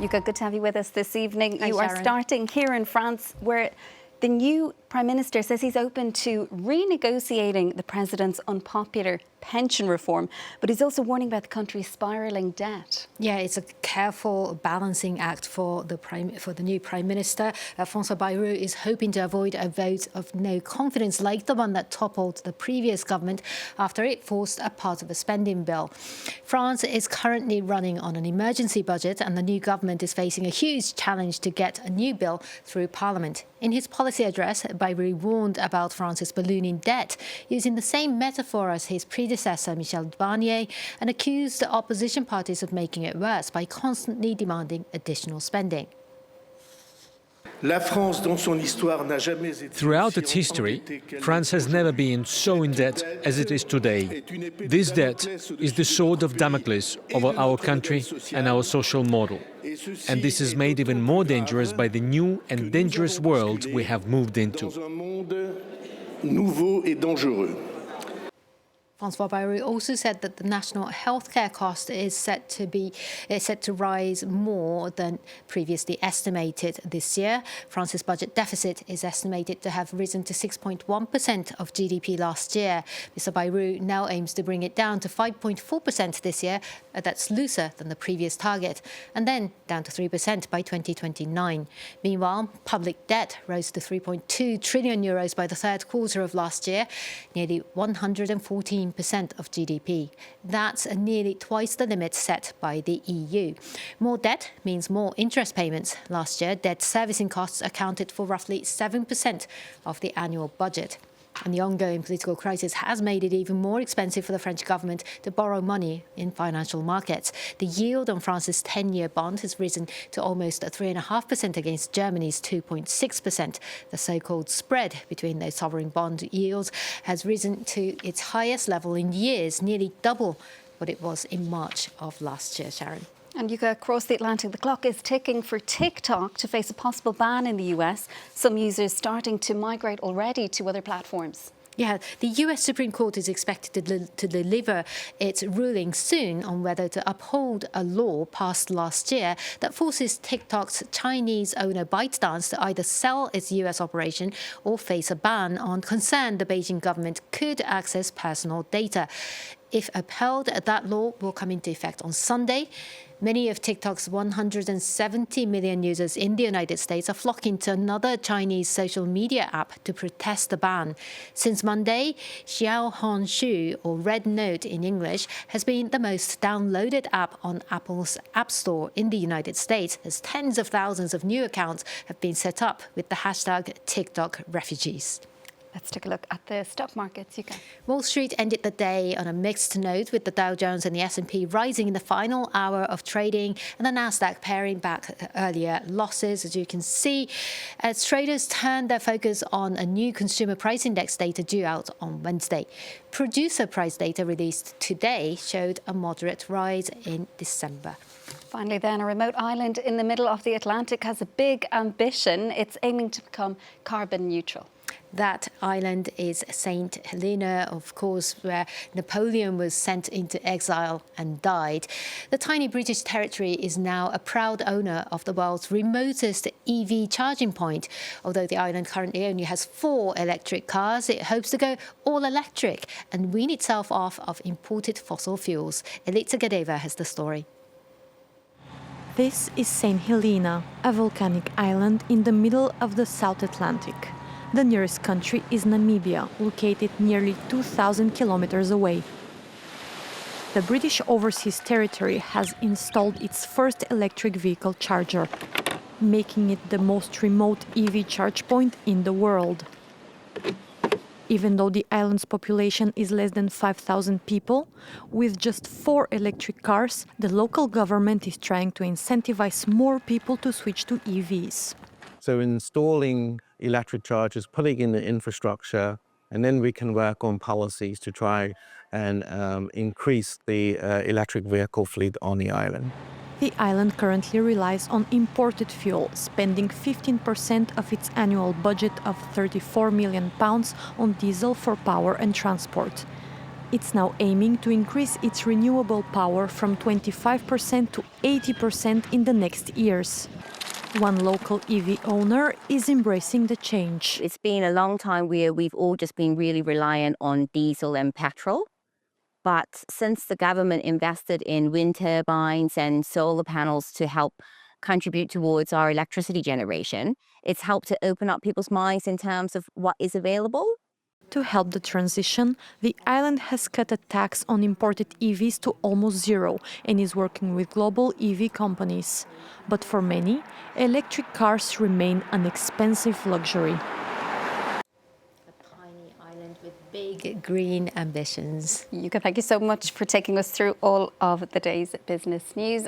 Yuka, good to have you with us this evening. Hi, you Sharon. are starting here in France, where the new Prime Minister says he's open to renegotiating the president's unpopular pension reform, but he's also warning about the country's spiralling debt. Yeah, it's a careful balancing act for the new Prime Minister. François Bayrou is hoping to avoid a vote of no confidence like the one that toppled the previous government after it forced a part of a spending bill. France is currently running on an emergency budget, and the new government is facing a huge challenge to get a new bill through Parliament. In his policy address, Bayrou warned about France's ballooning debt, using the same metaphor as his predecessor Michel Barnier, and accused the opposition parties of making it worse by constantly demanding additional spending. Throughout its history, France has never been so in debt as it is today. This debt is the sword of Damocles over our country and our social model. And this is made even more dangerous by the new and dangerous world we have moved into. François Bayrou also said that the national healthcare cost is set to rise more than previously estimated this year. France's budget deficit is estimated to have risen to 6.1% of GDP last year. Mr. Bayrou now aims to bring it down to 5.4% this year. That's looser than the previous target, and then down to 3% by 2029. Meanwhile, public debt rose to 3.2 trillion euros by the third quarter of last year, nearly 114% of GDP. That's nearly twice the limit set by the EU. More debt means more interest payments. Last year, debt servicing costs accounted for roughly 7% of the annual budget. And the ongoing political crisis has made it even more expensive for the French government to borrow money in financial markets. The yield on France's 10-year bond has risen to almost 3.5% against Germany's 2.6%. The so-called spread between those sovereign bond yields has risen to its highest level in years, nearly double what it was in March of last year, Sharon. And Yuka, across the Atlantic, the clock is ticking for TikTok to face a possible ban in the US. Some users starting to migrate already to other platforms. Yeah, the US Supreme Court is expected to deliver its ruling soon on whether to uphold a law passed last year that forces TikTok's Chinese owner ByteDance to either sell its US operation or face a ban on concern the Beijing government could access personal data. If upheld, that law will come into effect on Sunday. Many of TikTok's 170 million users in the United States are flocking to another Chinese social media app to protest the ban. Since Monday, Xiaohongshu, or Red Note in English, has been the most downloaded app on Apple's App Store in the United States, as tens of thousands of new accounts have been set up with the hashtag TikTok refugees. Let's take a look at the stock markets, Yuka. Wall Street ended the day on a mixed note, with the Dow Jones and the S&P rising in the final hour of trading and the Nasdaq paring back earlier losses, as you can see, as traders turned their focus on a new consumer price index data due out on Wednesday. Producer price data released today showed a moderate rise in December. Finally then, a remote island in the middle of the Atlantic has a big ambition. It's aiming to become carbon neutral. That island is St. Helena, of course, where Napoleon was sent into exile and died. The tiny British territory is now a proud owner of the world's remotest EV charging point. Although the island currently only has 4 electric cars, it hopes to go all electric and wean itself off of imported fossil fuels. Elitsa Gadeva has the story. This is St. Helena, a volcanic island in the middle of the South Atlantic. The nearest country is Namibia, located nearly 2,000 kilometers away. The British Overseas Territory has installed its first electric vehicle charger, making it the most remote EV charge point in the world. Even though the island's population is less than 5,000 people, with just 4 electric cars, the local government is trying to incentivize more people to switch to EVs. So installing electric chargers, putting in the infrastructure, and then we can work on policies to try and increase the electric vehicle fleet on the island. The island currently relies on imported fuel, spending 15% of its annual budget of £34 million on diesel for power and transport. It's now aiming to increase its renewable power from 25% to 80% in the next years. One local EV owner is embracing the change. It's been a long time where we've all just been really reliant on diesel and petrol. But since the government invested in wind turbines and solar panels to help contribute towards our electricity generation, it's helped to open up people's minds in terms of what is available. To help the transition, the island has cut a tax on imported EVs to almost zero and is working with global EV companies. But for many, electric cars remain an expensive luxury. A tiny island with big green ambitions. Yuka, thank you so much for taking us through all of the day's business news.